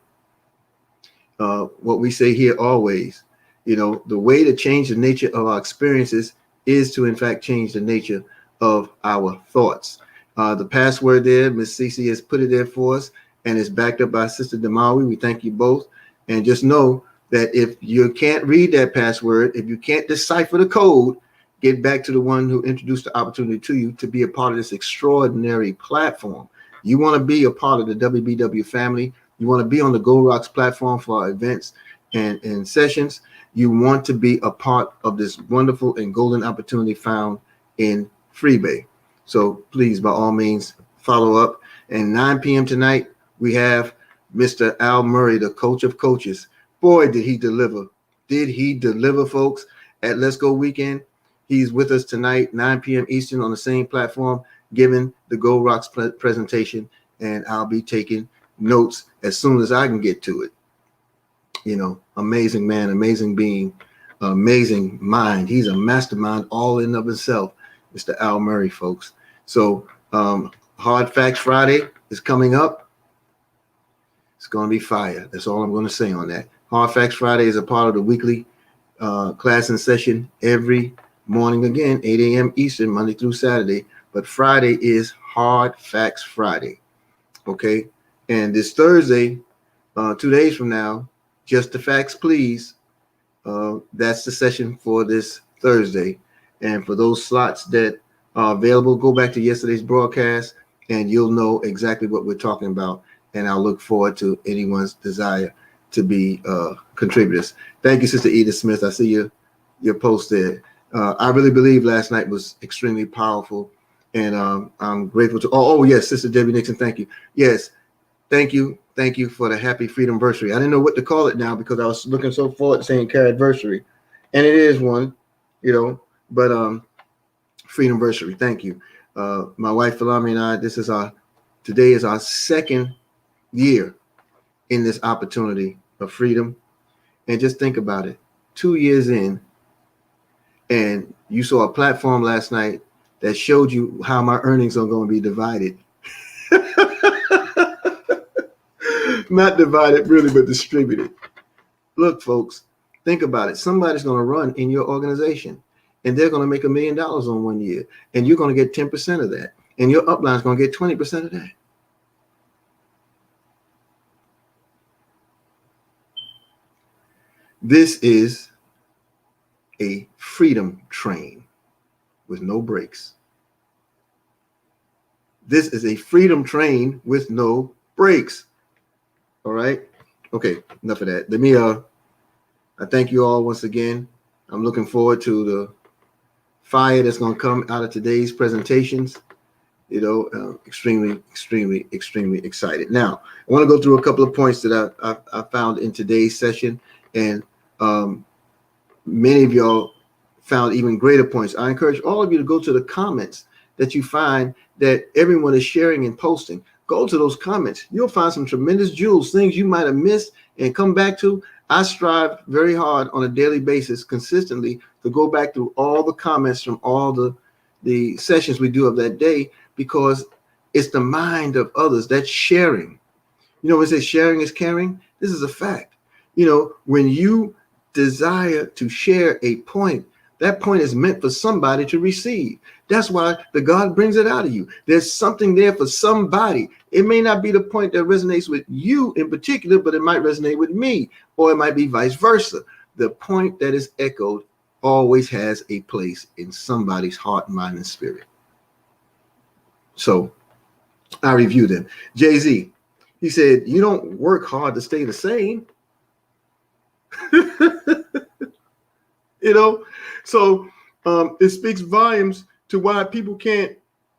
what we say here always, you know, the way to change the nature of our experiences is to, in fact, change the nature of our thoughts. The password there, Miss Cece has put it there for us, and it's backed up by Sister Damawi. We thank you both. And just know that if you can't read that password, if you can't decipher the code, get back to the one who introduced the opportunity to you to be a part of this extraordinary platform. You want to be a part of the WBW family. You want to be on the Gold Rocks platform for our events and sessions. You want to be a part of this wonderful and golden opportunity found in Freebay. So please, by all means, follow up. And 9 p.m. tonight, we have Mr. Al Murray, the coach of coaches. Boy, did he deliver. Did he deliver, folks, at Let's Go Weekend. He's with us tonight, 9 p.m. Eastern, on the same platform, giving the Gold Rocks presentation. And I'll be taking notes as soon as I can get to it. You know, amazing man, amazing being, amazing mind. He's a mastermind all in of himself, Mr. Al Murray, folks. So Hard Facts Friday is coming up. It's going to be fire. That's all I'm going to say on that. Hard Facts Friday is a part of the weekly class and session every morning, again, 8 a.m. Eastern, Monday through Saturday. But Friday is Hard Facts Friday. Okay. And this Thursday, 2 days from now, Just the Facts, Please. That's the session for this Thursday. And for those slots that are available, go back to yesterday's broadcast and you'll know exactly what we're talking about. And I'll look forward to anyone's desire to be contributors. Thank you, Sister Edith Smith. I see your post there. I really believe last night was extremely powerful. And I'm grateful to, yes, Sister Debbie Nixon, thank you. Yes, thank you. Thank you for the happy freedom anniversary. I didn't know what to call it now because I was looking so forward to saying anniversary. And it is one, you know, but freedom anniversary. Thank you. My wife, Philomena, and I, today is our second year in this opportunity of freedom. And just think about it. 2 years in, and you saw a platform last night that showed you how my earnings are going to be divided. Not divided really, but distributed. Look, folks, think about it. Somebody's going to run in your organization and they're going to make $1 million on 1 year. And you're going to get 10% of that. And your upline is going to get 20% of that. This is a freedom train with no brakes. This is a freedom train with no brakes. All right. Okay. Enough of that. Let me, I thank you all once again. I'm looking forward to the fire that's going to come out of today's presentations. You know, extremely, extremely, extremely excited. Now, I want to go through a couple of points that I found in today's session. And many of y'all found even greater points. I encourage all of you to go to the comments that you find that everyone is sharing and posting. Go to those comments. You'll find some tremendous jewels, things you might have missed and come back to. I strive very hard on a daily basis, consistently, to go back through all the comments from all the sessions we do of that day, because it's the mind of others. That's sharing. You know, when it says sharing is caring, this is a fact. You know, when you desire to share a point, that point is meant for somebody to receive. That's why the God brings it out of you. There's something there for somebody. It may not be the point that resonates with you in particular, but it might resonate with me, or it might be vice versa. The point that is echoed always has a place in somebody's heart, mind, and spirit. So I review them. Jay-Z, he said, you don't work hard to stay the same. You know, so it speaks volumes to why people can't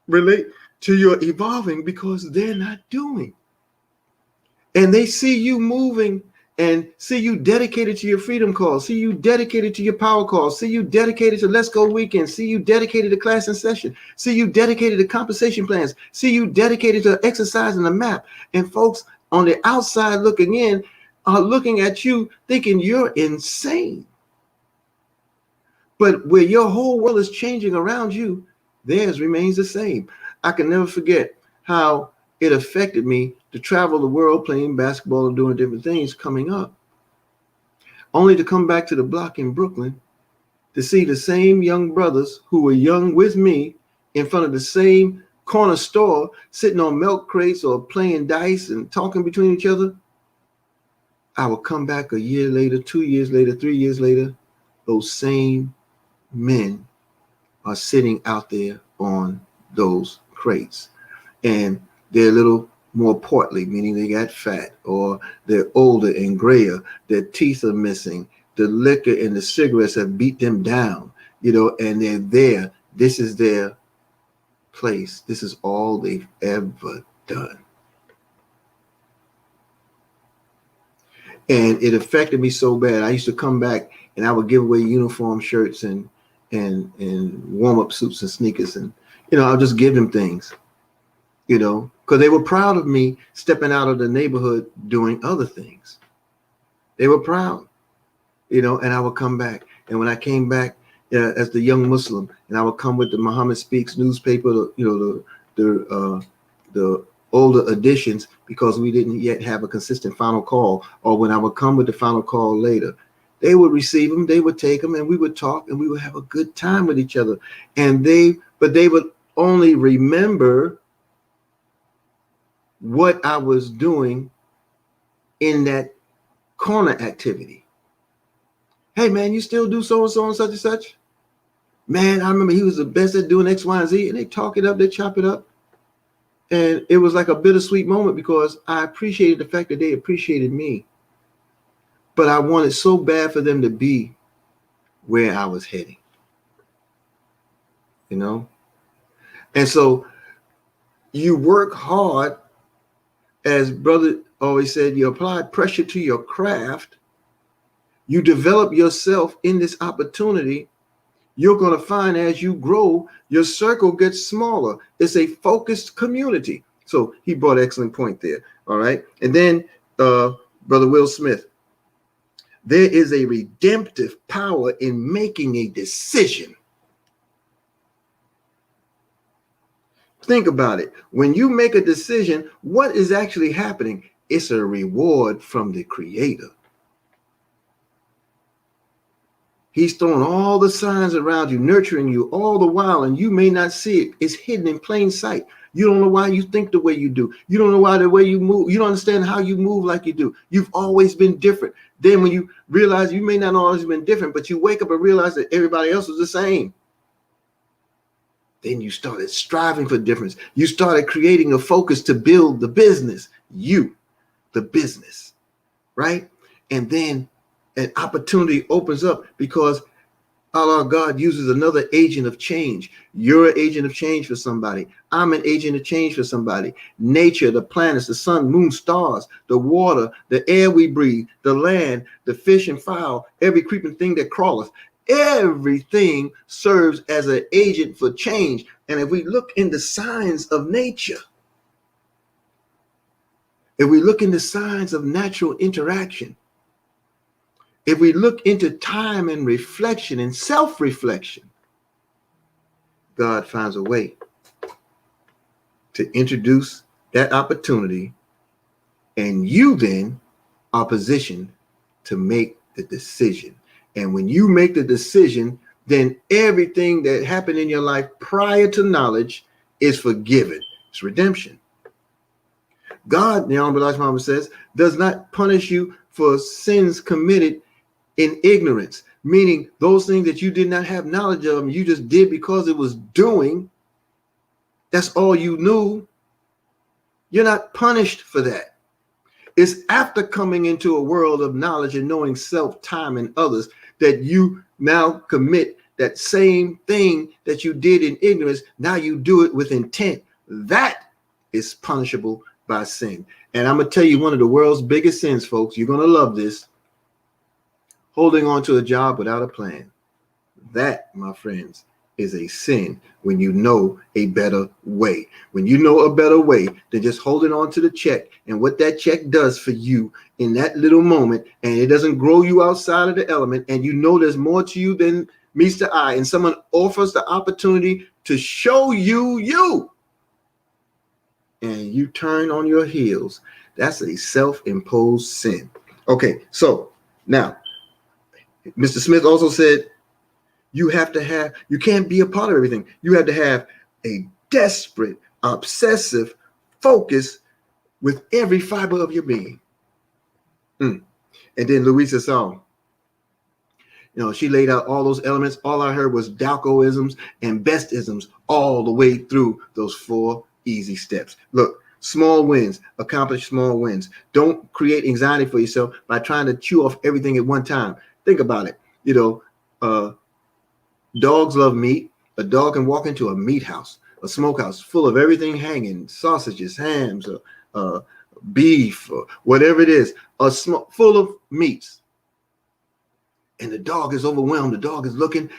relate to your evolving, because they're not doing. And they see you moving and see you dedicated to your freedom call, see you dedicated to your power call, see you dedicated to Let's Go Weekend, see you dedicated to class and session, see you dedicated to compensation plans, see you dedicated to exercise and the map. And folks on the outside looking in are looking at you thinking you're insane. But where your whole world is changing around you, theirs remains the same. I can never forget how it affected me to travel the world playing basketball and doing different things coming up, only to come back to the block in Brooklyn to see the same young brothers who were young with me in front of the same corner store, sitting on milk crates or playing dice and talking between each other. I would come back a year later, 2 years later, 3 years later, those same men are sitting out there on those crates, and they're a little more portly, meaning they got fat, or they're older and grayer, their teeth are missing, the liquor and the cigarettes have beat them down, you know, and they're there. This is their place. This is all they've ever done. And it affected me so bad. I used to come back and I would give away uniform shirts and warm-up suits and sneakers, and you know, I'll just give them things, you know, because they were proud of me stepping out of the neighborhood doing other things. They were proud, you know, and I would come back. And when I came back as the young Muslim, and I would come with the Muhammad Speaks newspaper, you know, the older editions, because we didn't yet have a consistent final call, or when I would come with the final call later, they would receive them, they would take them, and we would talk, and we would have a good time with each other. And they would only remember what I was doing in that corner activity. Hey man, you still do so and so and such and such? Man, I remember he was the best at doing X, Y, and Z, and they talk it up, they chop it up. And it was like a bittersweet moment, because I appreciated the fact that they appreciated me. But I wanted so bad for them to be where I was heading, you know? And so you work hard, as brother always said, you apply pressure to your craft, you develop yourself in this opportunity. You're going to find as you grow, your circle gets smaller. It's a focused community. So he brought an excellent point there. All right. And then Brother Will Smith, there is a redemptive power in making a decision. Think about it. When you make a decision, what is actually happening? It's a reward from the Creator. He's throwing all the signs around you, nurturing you all the while, and you may not see it. It's hidden in plain sight. You don't know why you think the way you do. You don't know why the way you move. You don't understand how you move like you do. You've always been different. Then when you realize you may not always been different, but you wake up and realize that everybody else was the same. Then you started striving for difference. You started creating a focus to build the business. You, the business, right? And then an opportunity opens up, because Allah God uses another agent of change. You're an agent of change for somebody. I'm an agent of change for somebody. Nature, the planets, the sun, moon, stars, the water, the air we breathe, the land, the fish and fowl, every creeping thing that crawleth, everything serves as an agent for change. And if we look in the signs of nature, if we look in the signs of natural interaction, if we look into time and reflection and self-reflection, God finds a way to introduce that opportunity, and you then are positioned to make the decision. And when you make the decision, then everything that happened in your life prior to knowledge is forgiven. It's redemption. God, the Honorable Elijah Muhammad says, does not punish you for sins committed in ignorance, meaning those things that you did not have knowledge of, and you just did because it was doing. That's all you knew. You're not punished for that. It's after coming into a world of knowledge and knowing self, time, and others that you now commit that same thing that you did in ignorance. Now you do it with intent. That is punishable by sin. And I'm going to tell you one of the world's biggest sins, folks. You're going to love this. Holding on to a job without a plan. That, my friends, is a sin when you know a better way. When you know a better way than just holding on to the check and what that check does for you in that little moment, and it doesn't grow you outside of the element, and you know there's more to you than meets the eye, and someone offers the opportunity to show you you, and you turn on your heels. That's a self-imposed sin. Okay, so now, Mr. Smith also said, you can't be a part of everything. You have to have a desperate, obsessive focus with every fiber of your being. And then Louisa Song, she laid out all those elements. All I heard was Dalco-isms and best-isms all the way through those 4 easy steps. Look, small wins, accomplish small wins. Don't create anxiety for yourself by trying to chew off everything at one time. Think about it. Dogs love meat. A dog can walk into a meat house, a smokehouse full of everything hanging, sausages, hams, beef, or whatever it is, full of meats. And the dog is overwhelmed. The dog is looking,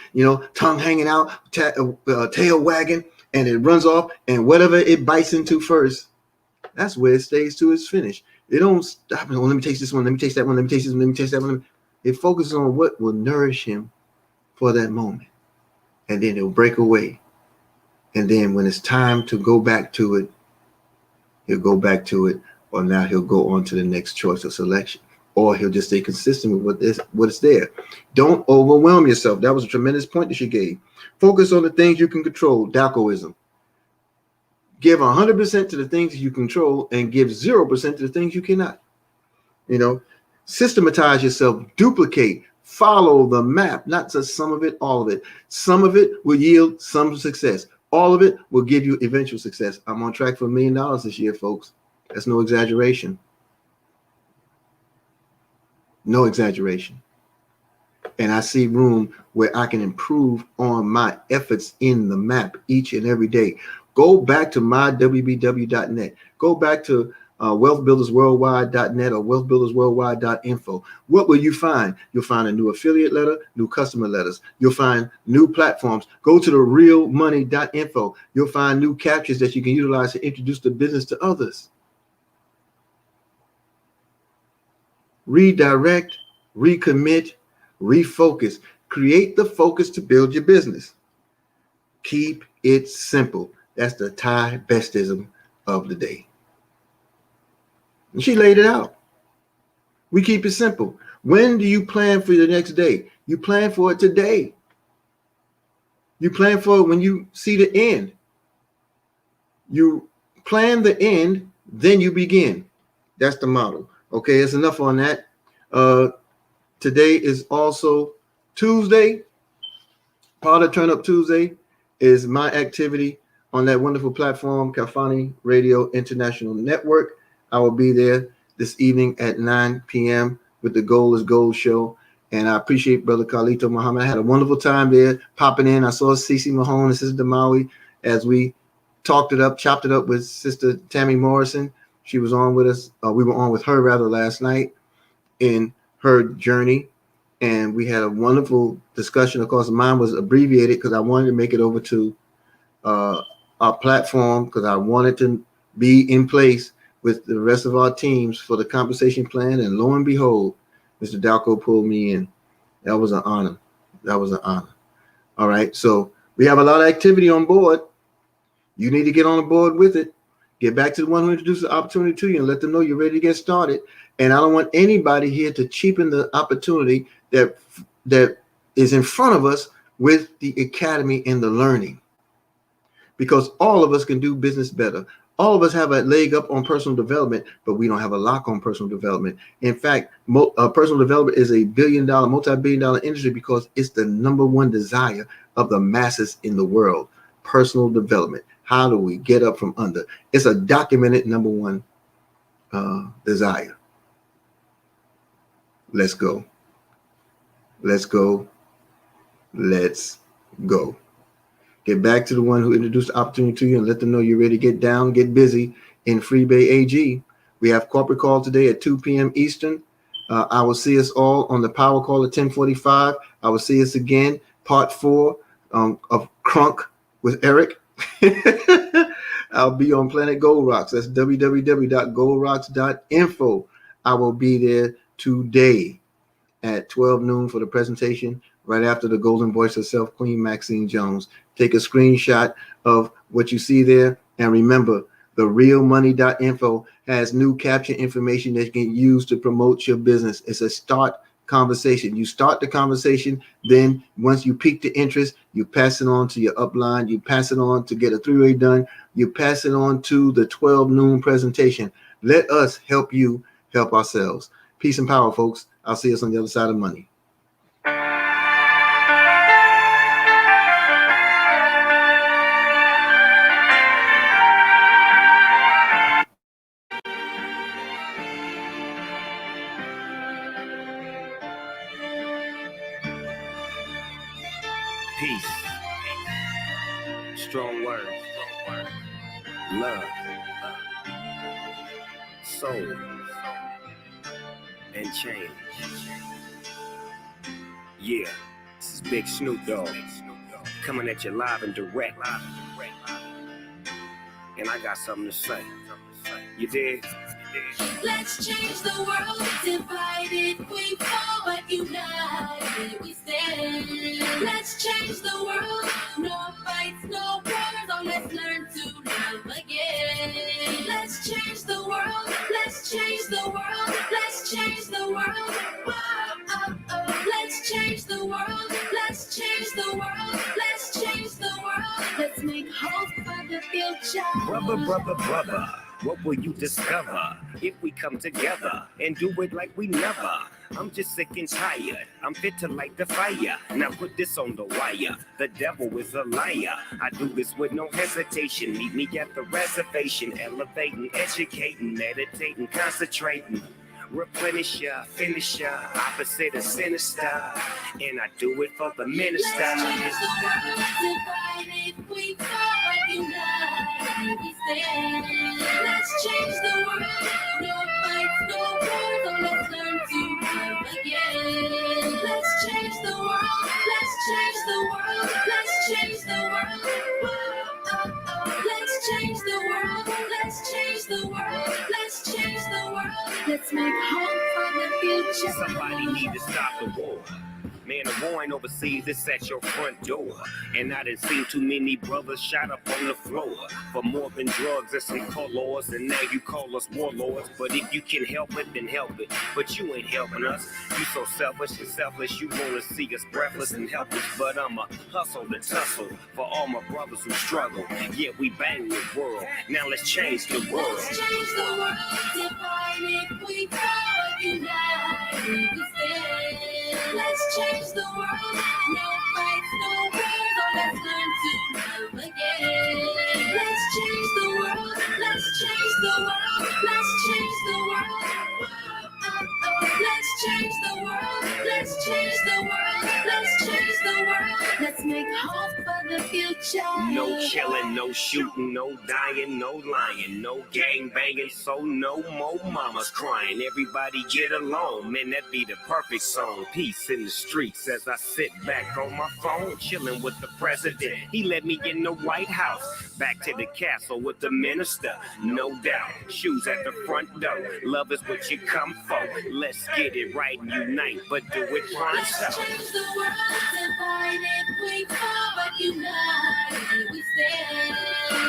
tongue hanging out, tail wagging, and it runs off. And whatever it bites into first, that's where it stays to its finish. It don't stop. Let me taste this one. Let me taste that one. Let me taste this one. Let me taste that one. It focuses on what will nourish him for that moment. And then he'll break away. And then when it's time to go back to it, he'll go back to it. Or now he'll go on to the next choice of selection. Or he'll just stay consistent with what's there. Don't overwhelm yourself. That was a tremendous point that she gave. Focus on the things you can control. Dalco-ism. Give 100% to the things you control and give 0% to the things you cannot. Systematize yourself. Duplicate. Follow the map, not just some of it, all of it. Some of it will yield some success. All of it will give you eventual success. I'm on track for $1 million this year, folks. That's no exaggeration. No exaggeration. And I see room where I can improve on my efforts in the map each and every day. Go back to mywbw.net. Go back to wealthbuildersworldwide.net or wealthbuildersworldwide.info. What will you find? You'll find a new affiliate letter, new customer letters. You'll find new platforms. Go to the realmoney.info. You'll find new captures that you can utilize to introduce the business to others. Redirect, recommit, refocus. Create the focus to build your business. Keep it simple. That's the Thai bestism of the day. And she laid it out. We keep it simple. When do you plan for the next day? You plan for it today. You plan for it when you see the end. You plan the end, then you begin. That's the model. Okay, it's enough on that. Today is also Tuesday. Part of Turn Up Tuesday is my activity on that wonderful platform, Kafani Radio International Network. I will be there this evening at 9 p.m. with the Gold is Gold show. And I appreciate Brother Carlito Muhammad. I had a wonderful time there popping in. I saw Cece Mahone and Sister Damawi as we chopped it up with Sister Tammy Morrison. She was on with us. We were on with her rather last night in her journey. And we had a wonderful discussion. Of course, mine was abbreviated because I wanted to make it over to our platform because I wanted to be in place with the rest of our teams for the compensation plan. And lo and behold, Mr. Dalco pulled me in. That was an honor. All right. So we have a lot of activity on board. You need to get on the board with it. Get back to the one who introduced the opportunity to you and let them know you're ready to get started. And I don't want anybody here to cheapen the opportunity that is in front of us with the academy and the learning. Because all of us can do business better. All of us have a leg up on personal development, but we don't have a lock on personal development. In fact, personal development is a multi-billion-dollar industry because it's the number one desire of the masses in the world. Personal development. How do we get up from under? It's a documented number one desire. Let's go. Let's go. Let's go. Get back to the one who introduced the opportunity to you and let them know you're ready to get down, get busy, in Free Bay AG. We have corporate call today at 2 p.m. Eastern. I will see us all on the power call at 10:45. I will see us again, part 4 of Crunk with Eric. I'll be on Planet Gold Rocks. That's www.goldrocks.info. I will be there today at 12 noon for the presentation, right after the golden voice herself, Queen Maxine Jones. Take a screenshot of what you see there. And remember, the realmoney.info has new caption information that you can use to promote your business. It's a start conversation. You start the conversation, then once you pique the interest, you pass it on to your upline, you pass it on to get a 3-way done, you pass it on to the 12 noon presentation. Let us help you help ourselves. Peace and power, folks. I'll see us on the other side of money. Peace. Strong words. Love. Soul. And change. Yeah, this is Big Snoop Dogg. Coming at you live and direct. And I got something to say. You dig? Let's change the world. Divided we fall, but united we stand. Let's change the world. No fights, no wars. Oh, let's learn to love again. Let's change the world. Let's change the world. Let's change the world. Whoa, oh, oh. Let's change the world. Let's change the world. Let's change the world. Let's make hope for the future. Brother. What will you discover if we come together and do it like we never? I'm just sick and tired. I'm fit to light the fire. Now put this on the wire. The devil is a liar. I do this with no hesitation. Meet me at the reservation. Elevating, educating, meditating, concentrating. Replenish ya, finish ya, opposite of sinister. And I do it for the minister. Let's change the world. Divided we fall, but united we stand. Let's change the world. No fights, no wars. So let's learn to love again. Let's change the world. Let's change the world. Let's change the world. Whoa, oh, oh. Let's change the world. Let's change the world. Let's change the world. Let's make hope for the future. Somebody need to stop the war. Man, the war ain't overseas, it's at your front door. And I done seen too many brothers shot up on the floor for more than drugs and some colors. And now you call us warlords. But if you can help it, then help it. But you ain't helping us. You so selfish and selfless, you wanna see us breathless and helpless. But I'ma hustle to tussle for all my brothers who struggle. Yeah, we bang the world. Now let's change the world. Let's change the world. Divided we fall, united we stand. Let's change the world. No fights, no wars. Oh, let's learn to love again. Let's change the world. Let's change the world. Let's change the world. Oh, oh, oh. Let's change the world. Let's change the world. Let's change the world. Let's make hope for the future. No killing, no shooting, no dying, no lying, no gang banging, so no more mamas crying. Everybody get along, man, that be the perfect song. Peace in the streets as I sit back on my phone, chilling with the president. He let me in the White House, back to the castle with the minister. No doubt, shoes at the front door. Love is what you come for. Let's get it right and unite, but do it Let's right. change the world. Divided we fall, but united we stand.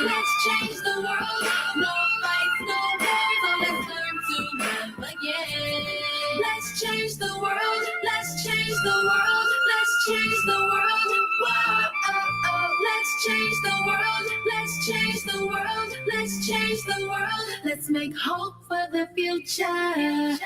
Let's change the world. No fights, no wars. Oh, let's learn to love again. Let's change the world. Let's change the world. Let's change the world. Whoa, oh, oh. Let's change the world. Let's change the world. Let's change the world. Let's make hope for the future.